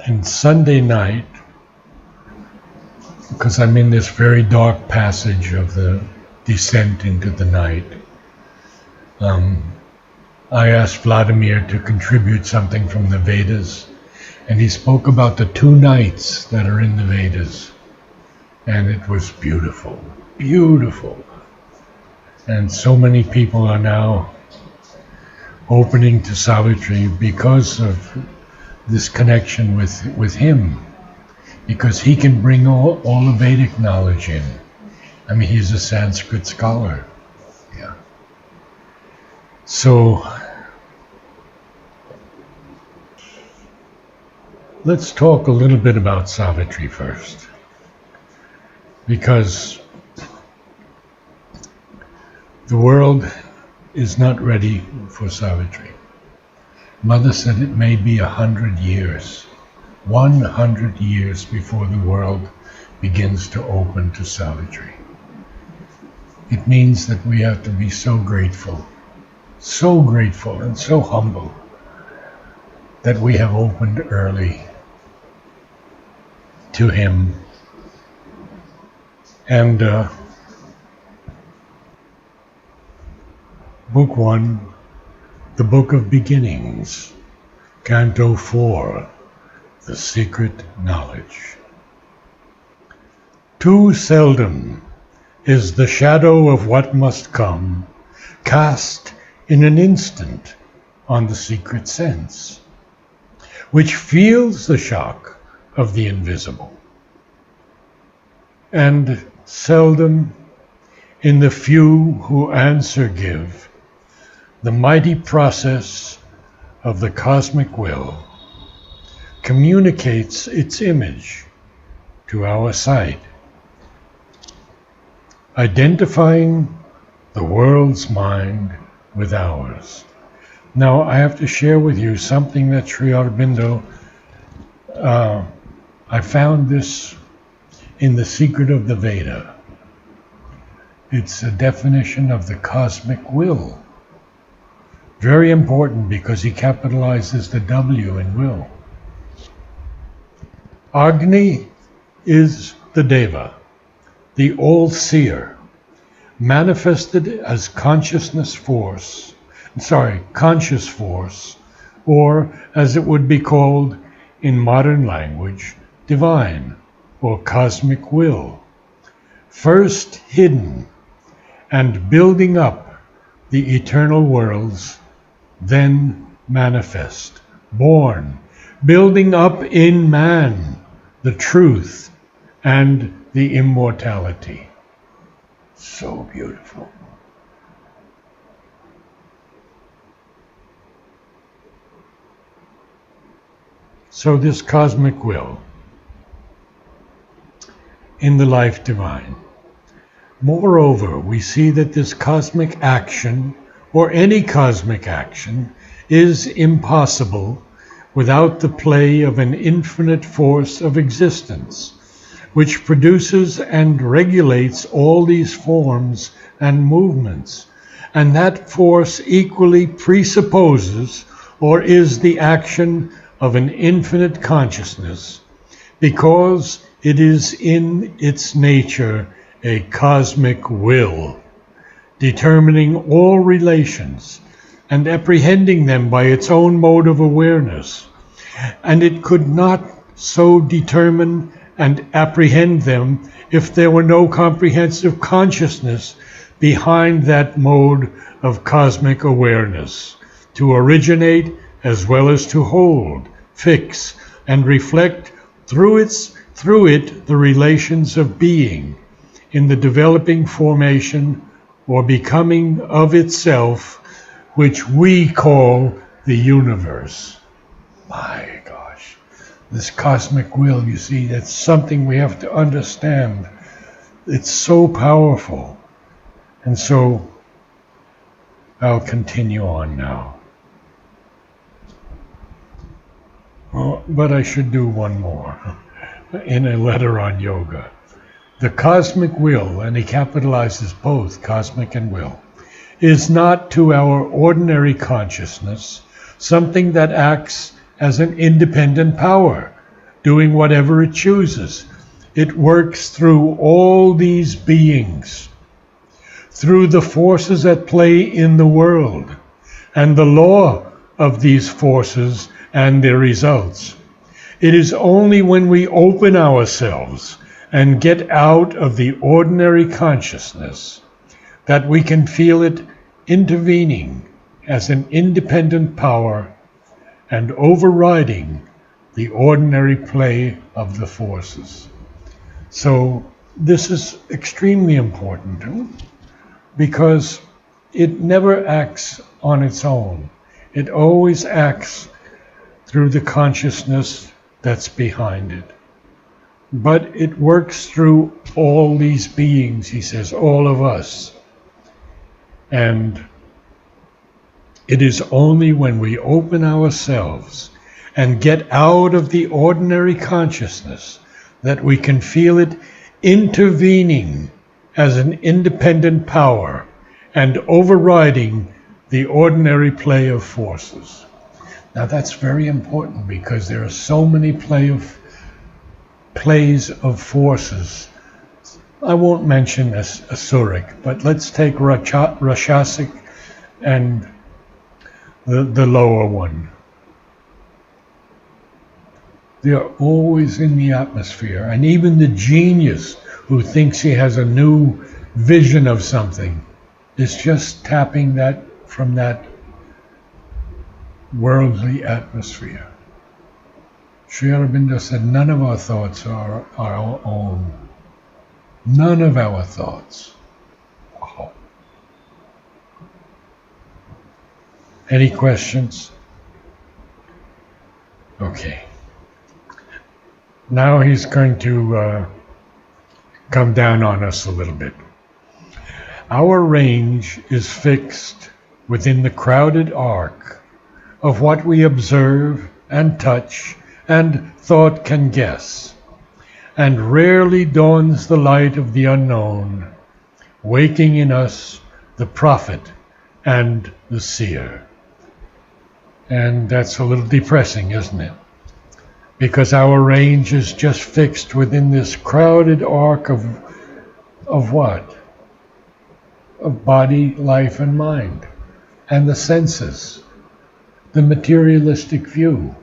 And Sunday night, because I'm in this very dark passage of the descent into the night, I asked Vladimir to contribute something from the Vedas, and he spoke about the 2 nights that are in the Vedas, and it was beautiful, beautiful. And so many people are now opening to Savitri because of this connection with him, because he can bring all the Vedic knowledge in. I mean, he's a Sanskrit scholar. Yeah. So let's talk a little bit about Savitri first, because the world is not ready for Savitri. Mother said it may be 100 years, 100 years before the world begins to open to Savitri. It means that we have to be so grateful and so humble that we have opened early to him. And Book 1, the Book of Beginnings, Canto 4, the Secret Knowledge. Too seldom is the shadow of what must come cast in an instant on the secret sense, which feels the shock of the invisible, and seldom in the few who answer give the mighty process of the cosmic will communicates its image to our sight, identifying the world's mind with ours. Now, I have to share with you something that Sri Aurobindo, I found this in The Secret of the Veda. It's a definition of the cosmic will. Very important because he capitalizes the W in will. Agni is the Deva, the all-seer, manifested as conscious force, or as it would be called in modern language, divine or cosmic will, first hidden and building up the eternal worlds, then manifest, born, building up in man the truth and the immortality. So beautiful. So this cosmic will in the life divine. Moreover, we see that this cosmic action, or any cosmic action, is impossible without the play of an infinite force of existence, which produces and regulates all these forms and movements. And that force equally presupposes or is the action of an infinite consciousness, because it is in its nature a cosmic will, determining all relations and apprehending them by its own mode of awareness. And it could not so determine and apprehend them if there were no comprehensive consciousness behind that mode of cosmic awareness, to originate as well as to hold, fix, and reflect through it the relations of being in the developing formation or becoming of itself, which we call the universe. My gosh, this cosmic will, you see, that's something we have to understand. It's so powerful. And so I'll continue on now. Oh, but I should do one more in a letter on yoga. The cosmic will, and he capitalizes both cosmic and will, is not to our ordinary consciousness something that acts as an independent power, doing whatever it chooses. It works through all these beings, through the forces at play in the world, and the law of these forces and their results. It is only when we open ourselves and get out of the ordinary consciousness that we can feel it intervening as an independent power and overriding the ordinary play of the forces. So this is extremely important because it never acts on its own. It always acts through the consciousness that's behind it. But it works through all these beings, he says, all of us. And it is only when we open ourselves and get out of the ordinary consciousness that we can feel it intervening as an independent power and overriding the ordinary play of forces. Now that's very important because there are so many plays of forces. I won't mention Asuric, but let's take Rajasic and the lower one. They're always in the atmosphere, and even the genius who thinks he has a new vision of something is just tapping that from that worldly atmosphere. Sri Aurobindo said none of our thoughts are our own. None of our thoughts. Wow. Any questions? Okay. Now he's going to come down on us a little bit. Our range is fixed within the crowded arc of what we observe and touch and thought can guess, and rarely dawns the light of the unknown, waking in us the prophet and the seer. And that's a little depressing, isn't it? Because our range is just fixed within this crowded arc of what? Of body, life, and mind, and the senses, the materialistic view.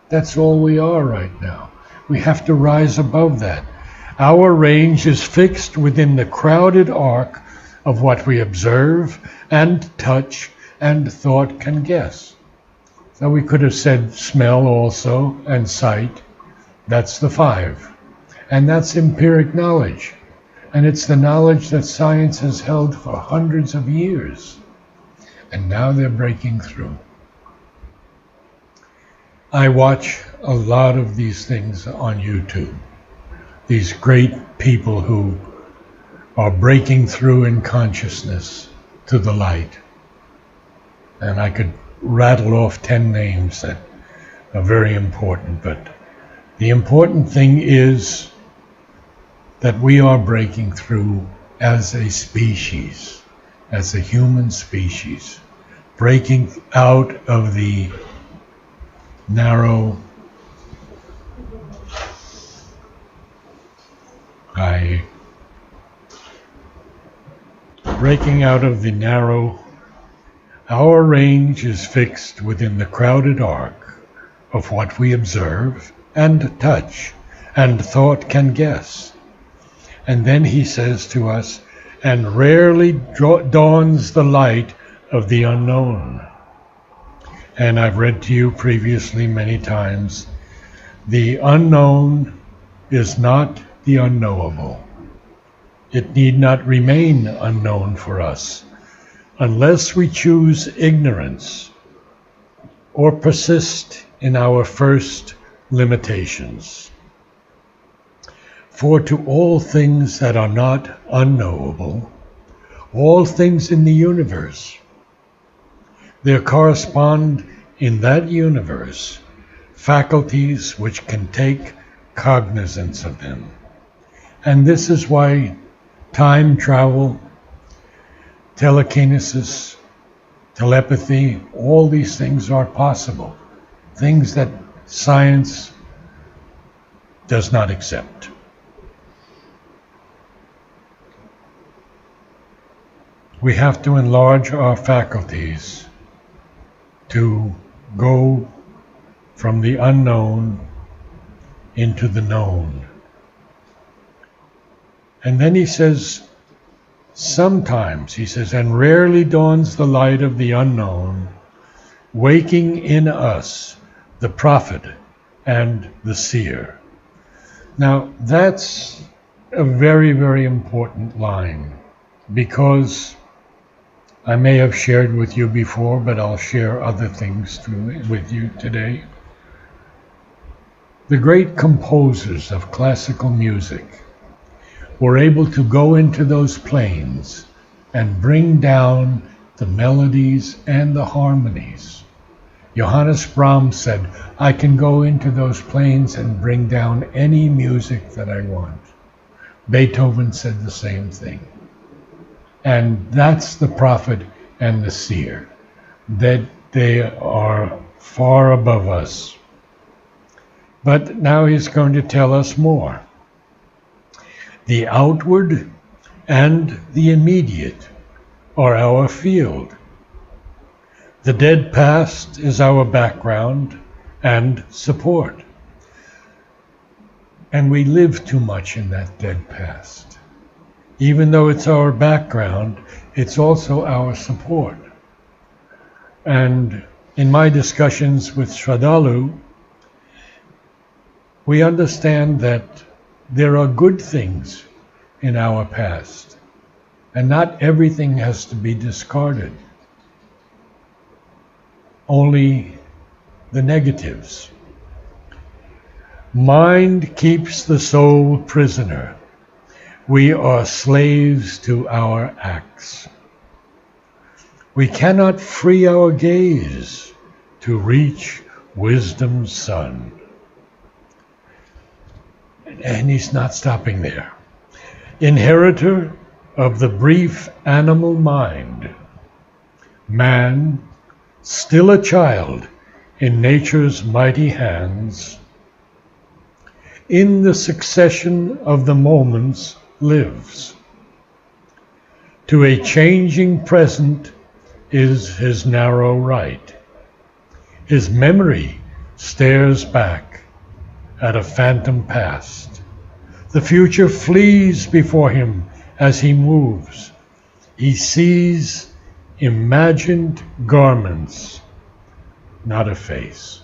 That's all we are right now. We have to rise above that. Our range is fixed within the crowded arc of what we observe and touch and thought can guess. So we could have said smell also and sight. That's the five. And that's empiric knowledge. And it's the knowledge that science has held for hundreds of years. And now they're breaking through. I watch a lot of these things on YouTube. These great people who are breaking through in consciousness to the light. And I could rattle off 10 names that are very important, but the important thing is that we are breaking through as a species, as a human species, breaking out of the narrow our range is fixed within the crowded arc of what we observe and touch and thought can guess. And then he says to us, and rarely dawns the light of the unknown. And I've read to you previously many times, the unknown is not the unknowable. It need not remain unknown for us unless we choose ignorance or persist in our first limitations. For to all things that are not unknowable, all things in the universe, there correspond in that universe faculties which can take cognizance of them. And this is why time travel, telekinesis, telepathy, all these things are possible. Things that science does not accept. We have to enlarge our faculties to go from the unknown into the known. And then he says, sometimes, he says, and rarely dawns the light of the unknown, waking in us the prophet and the seer. Now, that's a very, very important line, because I may have shared with you before, but I'll share other things with you today. The great composers of classical music were able to go into those planes and bring down the melodies and the harmonies. Johannes Brahms said, I can go into those planes and bring down any music that I want. Beethoven said the same thing. And that's the prophet and the seer, that they are far above us. But now he's going to tell us more. The outward and the immediate are our field. The dead past is our background and support. And we live too much in that dead past. Even though it's our background, it's also our support. And in my discussions with Shraddhalu, we understand that there are good things in our past, and not everything has to be discarded. Only the negatives. Mind keeps the soul prisoner. We are slaves to our acts. We cannot free our gaze to reach wisdom's sun. And he's not stopping there. Inheritor of the brief animal mind, man, still a child in nature's mighty hands, in the succession of the moments lives. To a changing present is his narrow right. His memory stares back at a phantom past. The future flees before him as he moves. He sees imagined garments, not a face.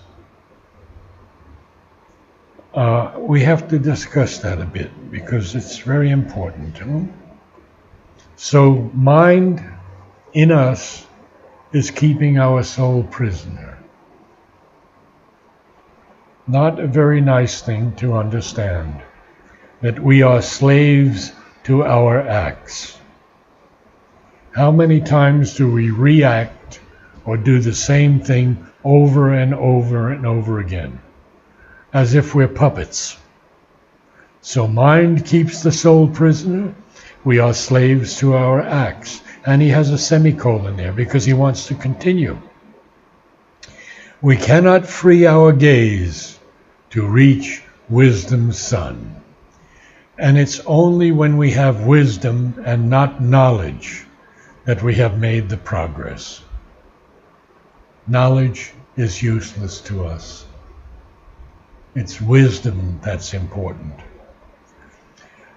We have to discuss that a bit because it's very important. So mind in us is keeping our soul prisoner. Not a very nice thing to understand, that we are slaves to our acts. How many times do we react or do the same thing over and over and over again, as if we're puppets? So mind keeps the soul prisoner. We are slaves to our acts. And he has a semicolon there because he wants to continue. We cannot free our gaze to reach wisdom's sun. And it's only when we have wisdom and not knowledge that we have made the progress. Knowledge is useless to us. It's wisdom that's important.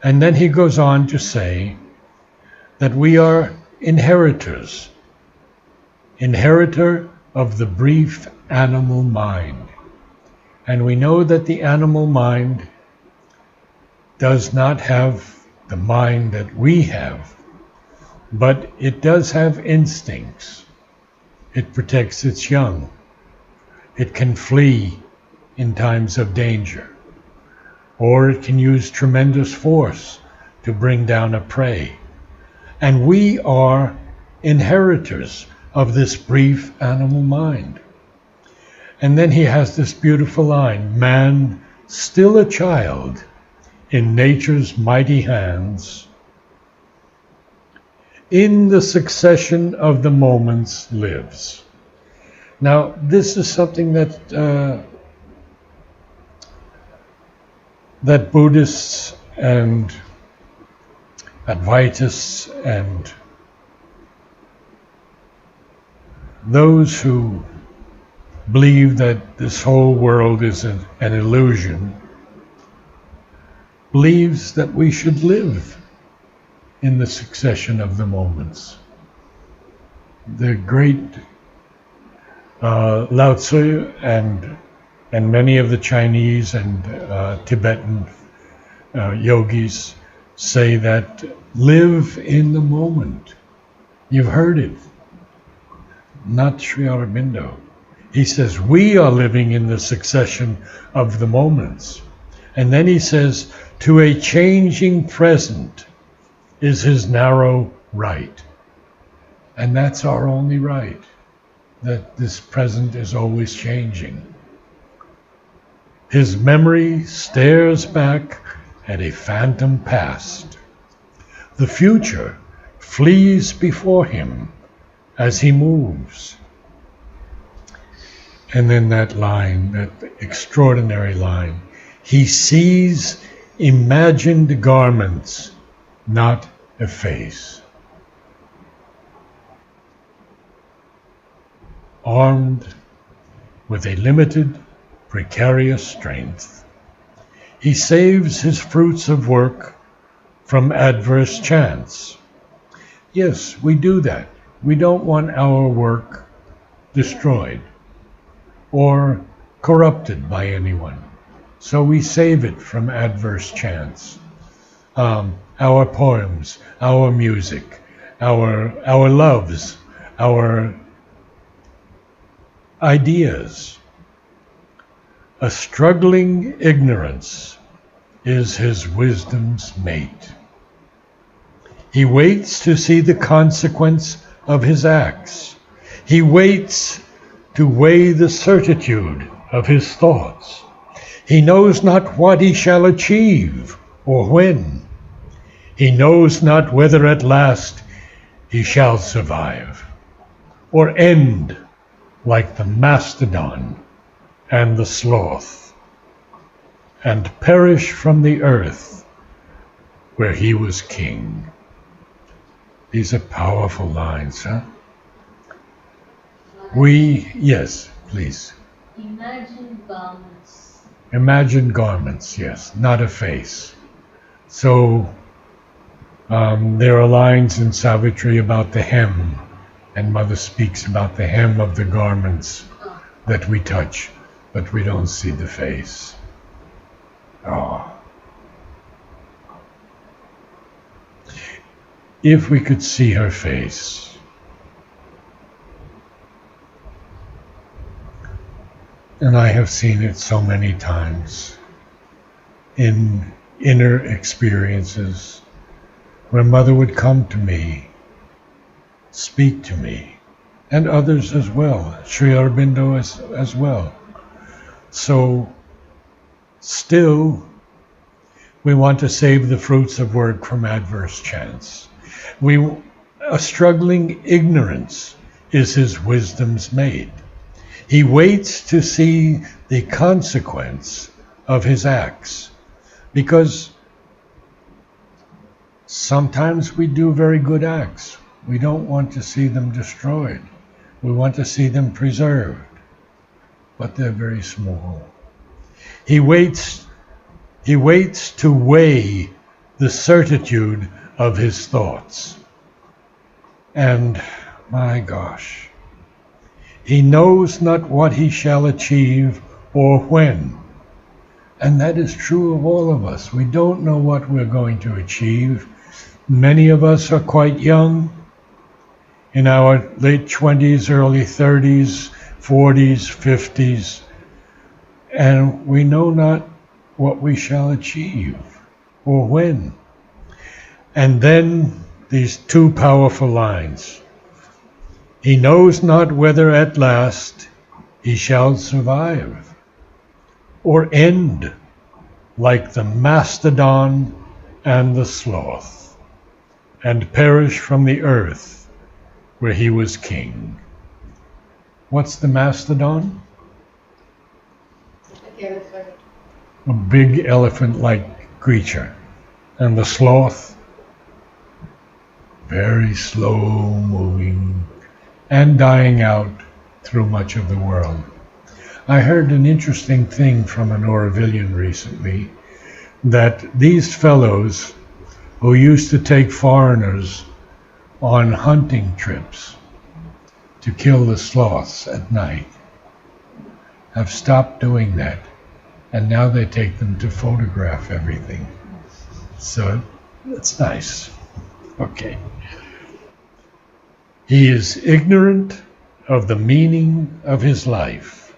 And then he goes on to say that we are inheritors, inheritor of the brief animal mind. And we know that the animal mind does not have the mind that we have, but it does have instincts. It protects its young. It can flee in times of danger, or it can use tremendous force to bring down a prey. And we are inheritors of this brief animal mind. And then he has this beautiful line, man, still a child in nature's mighty hands, in the succession of the moments lives. Now, this is something that that Buddhists and Advaitists and those who believe that this whole world is an illusion believes that we should live in the succession of the moments. The great Lao Tzu and many of the Chinese and Tibetan yogis say that live in the moment. You've heard it. Not Sri Aurobindo. He says we are living in the succession of the moments. And then he says, to a changing present is his narrow right. And that's our only right, that this present is always changing. His memory stares back at a phantom past. The future flees before him as he moves. And then that line, that extraordinary line, he sees imagined garments, not a face. Armed with a limited, precarious strength, he saves his fruits of work from adverse chance. Yes, we do that. We don't want our work destroyed or corrupted by anyone. So we save it from adverse chance. Our poems, our music, our loves, our ideas. A struggling ignorance is his wisdom's mate. He waits to see the consequence of his acts. He waits to weigh the certitude of his thoughts. He knows not what he shall achieve or when. He knows not whether at last he shall survive or end like the mastodon and the sloth, and perish from the earth where he was king. These are powerful lines, huh? Yes, please. Imagine garments. Imagine garments, yes, not a face. So there are lines in Savitri about the hem, and Mother speaks about the hem of the garments that we touch, but we don't see the face. Oh. If we could see her face, and I have seen it so many times in inner experiences, where Mother would come to me, speak to me, and others as well, Sri Aurobindo as well. So, still, we want to save the fruits of work from adverse chance. A struggling ignorance is his wisdom's mate. He waits to see the consequence of his acts, because sometimes we do very good acts. We don't want to see them destroyed. We want to see them preserved, but they're very small. He waits to weigh the certitude of his thoughts. And, my gosh, he knows not what he shall achieve or when. And that is true of all of us. We don't know what we're going to achieve. Many of us are quite young, in our late 20s, early 30s, 40s, 50s, and we know not what we shall achieve or when. And then these two powerful lines. He knows not whether at last he shall survive or end like the mastodon and the sloth, and perish from the earth where he was king. What's the mastodon? a big elephant-like creature. And the sloth, very slow moving and dying out through much of the world. I heard an interesting thing from an Aurovilian recently, that these fellows who used to take foreigners on hunting trips to kill the sloths at night have stopped doing that, and now they take them to photograph everything. So that's nice. Okay. He is ignorant of the meaning of his life.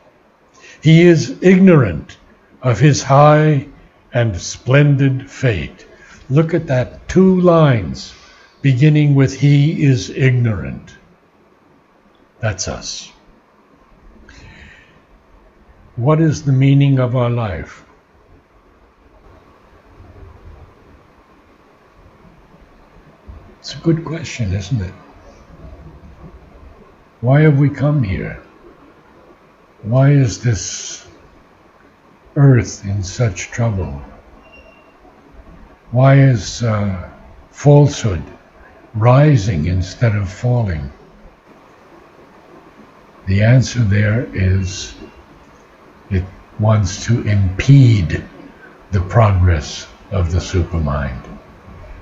He is ignorant of his high and splendid fate. Look at that, 2 lines beginning with he is ignorant. That's us. What is the meaning of our life? It's a good question, isn't it? Why have we come here? Why is this earth in such trouble? Why is falsehood rising instead of falling? The answer there is it wants to impede the progress of the supermind.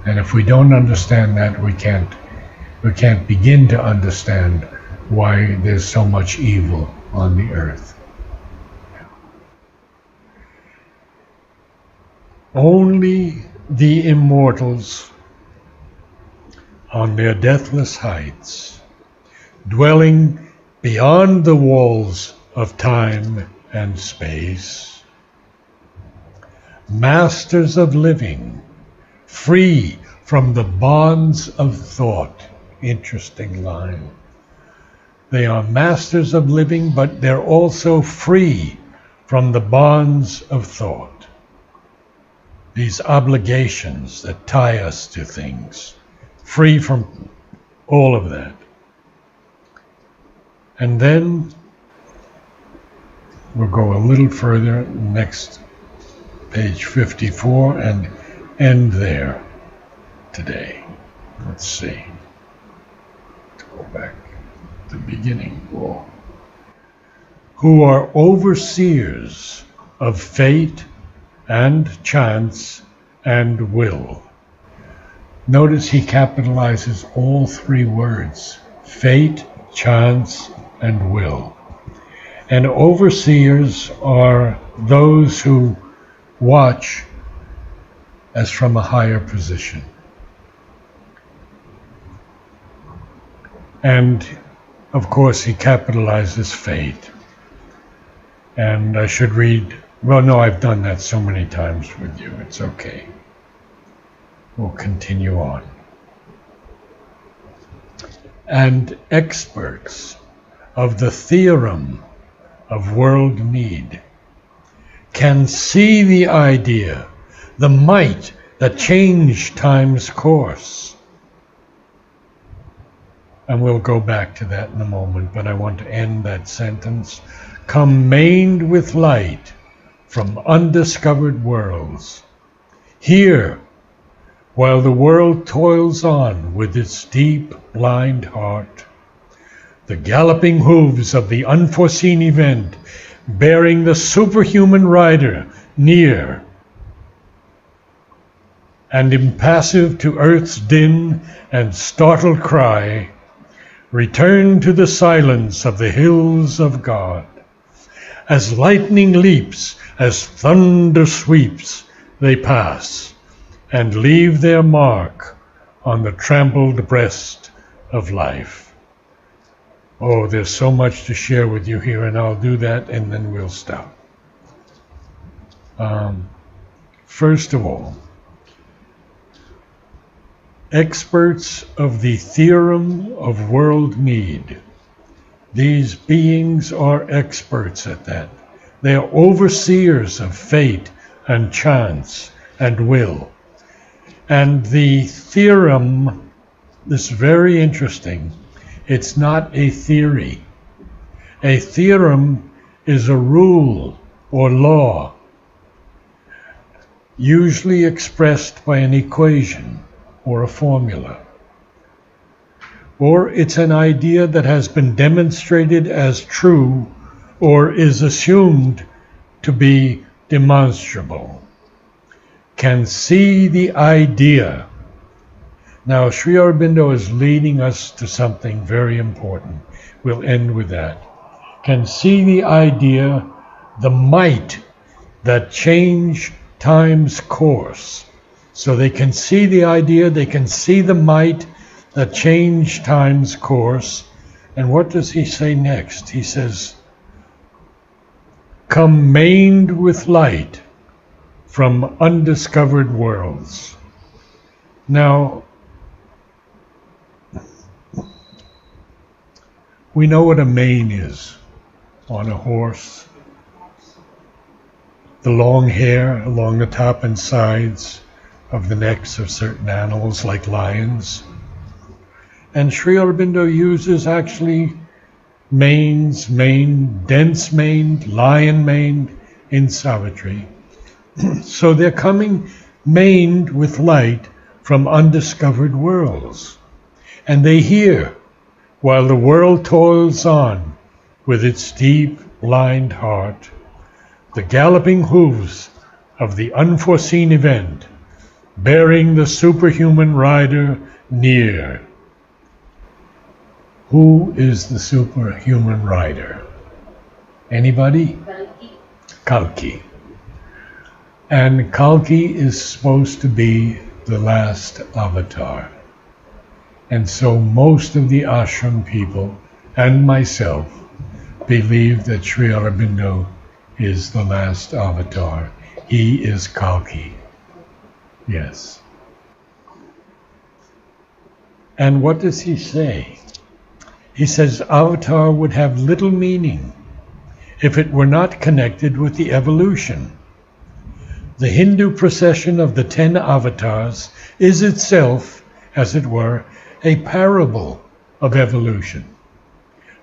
And if we don't understand that, we can't begin to understand why there's so much evil on the earth. Only the immortals on their deathless heights, dwelling beyond the walls of time and space, masters of living, free from the bonds of thought. Interesting line. They are masters of living, but they're also free from the bonds of thought. These obligations that tie us to things, free from all of that. And then we'll go a little further, next page 54, and end there today. Let's see. Let's go back to the beginning. Whoa. Who are overseers of fate and chance and will. Notice he capitalizes all 3 words: fate, chance, and will. And overseers are those who watch as from a higher position. And of course he capitalizes fate. And I should read, well, no, I've done that so many times with you, it's okay. We'll continue on. And experts of the theorem of world need can see the idea, the might that changed time's course. And we'll go back to that in a moment, but I want to end that sentence. Come maned with light from undiscovered worlds. Here, while the world toils on with its deep, blind heart, the galloping hooves of the unforeseen event, bearing the superhuman rider near, and impassive to earth's din and startled cry, return to the silence of the hills of God. As lightning leaps, as thunder sweeps, they pass, and leave their mark on the trampled breast of life. Oh, there's so much to share with you here, and I'll do that, and then we'll stop. First of all, experts of the theorem of world need. These beings are experts at that. They are overseers of fate and chance and will. And the theorem is very interesting. It's not a theory. A theorem is a rule or law. usually expressed by an equation or a formula. Or it's an idea that has been demonstrated as true or is assumed to be demonstrable. Can see the idea. Now, Sri Aurobindo is leading us to something very important. We'll end with that. Can see the idea, the might that change time's course. So they can see the idea, they can see the might that change time's course. And what does he say next? He says, come maned with light from undiscovered worlds. Now, we know what a mane is on a horse. The long hair along the top and sides of the necks of certain animals like lions. And Sri Aurobindo uses actually manes, dense maned, lion maned in Savitri. So they're coming maned with light from undiscovered worlds. And they hear while the world toils on with its deep, blind heart, the galloping hooves of the unforeseen event, bearing the superhuman rider near. Who is the superhuman rider? Anybody? Kalki. And Kalki is supposed to be the last avatar. And so most of the ashram people and myself believe that Sri Aurobindo is the last avatar. He is Kalki. Yes. And what does he say? He says avatar would have little meaning if it were not connected with the evolution. The Hindu procession of the 10 avatars is itself, as it were, a parable of evolution.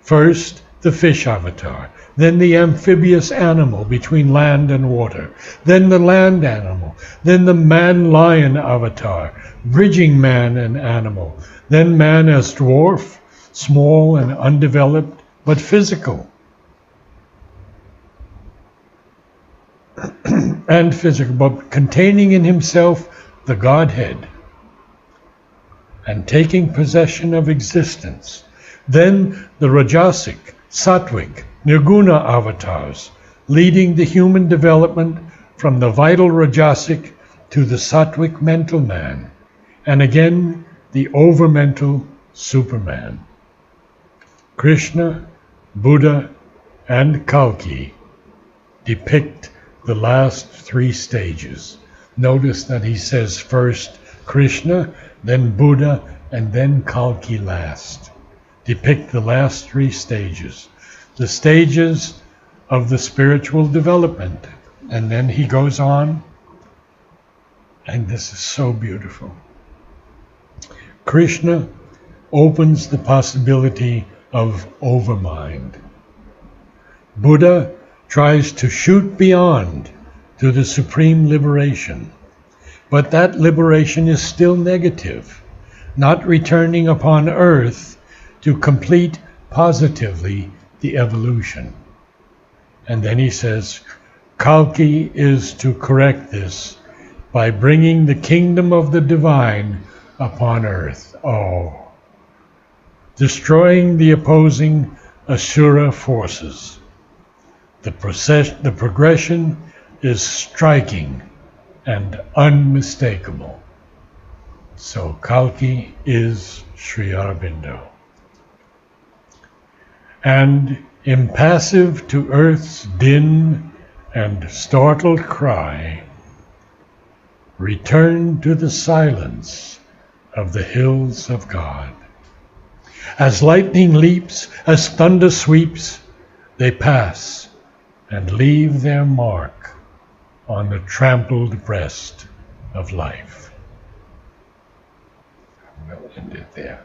First, the fish avatar, then the amphibious animal between land and water, then the land animal, then the man-lion avatar, bridging man and animal, then man as dwarf, small and undeveloped, but physical. And physical, but containing in himself the Godhead and taking possession of existence. Then the Rajasic, Sattvic, Nirguna avatars, leading the human development from the vital Rajasic to the Sattvic mental man, and again the overmental Superman. Krishna, Buddha, and Kalki depict the last 3 stages. Notice that he says first Krishna, then Buddha, and then Kalki last. Depict the last 3 stages. The stages of the spiritual development. And then he goes on, and this is so beautiful. Krishna opens the possibility of overmind. Buddha tries to shoot beyond to the supreme liberation. But that liberation is still negative, not returning upon earth to complete positively the evolution. And then he says, Kalki is to correct this by bringing the kingdom of the divine upon earth. Oh, destroying the opposing Asura forces. The progression is striking and unmistakable. So Kalki is Sri Aurobindo. And impassive to earth's din and startled cry, return to the silence of the hills of God. As lightning leaps, as thunder sweeps, they pass and leave their mark on the trampled breast of life. We'll end it there.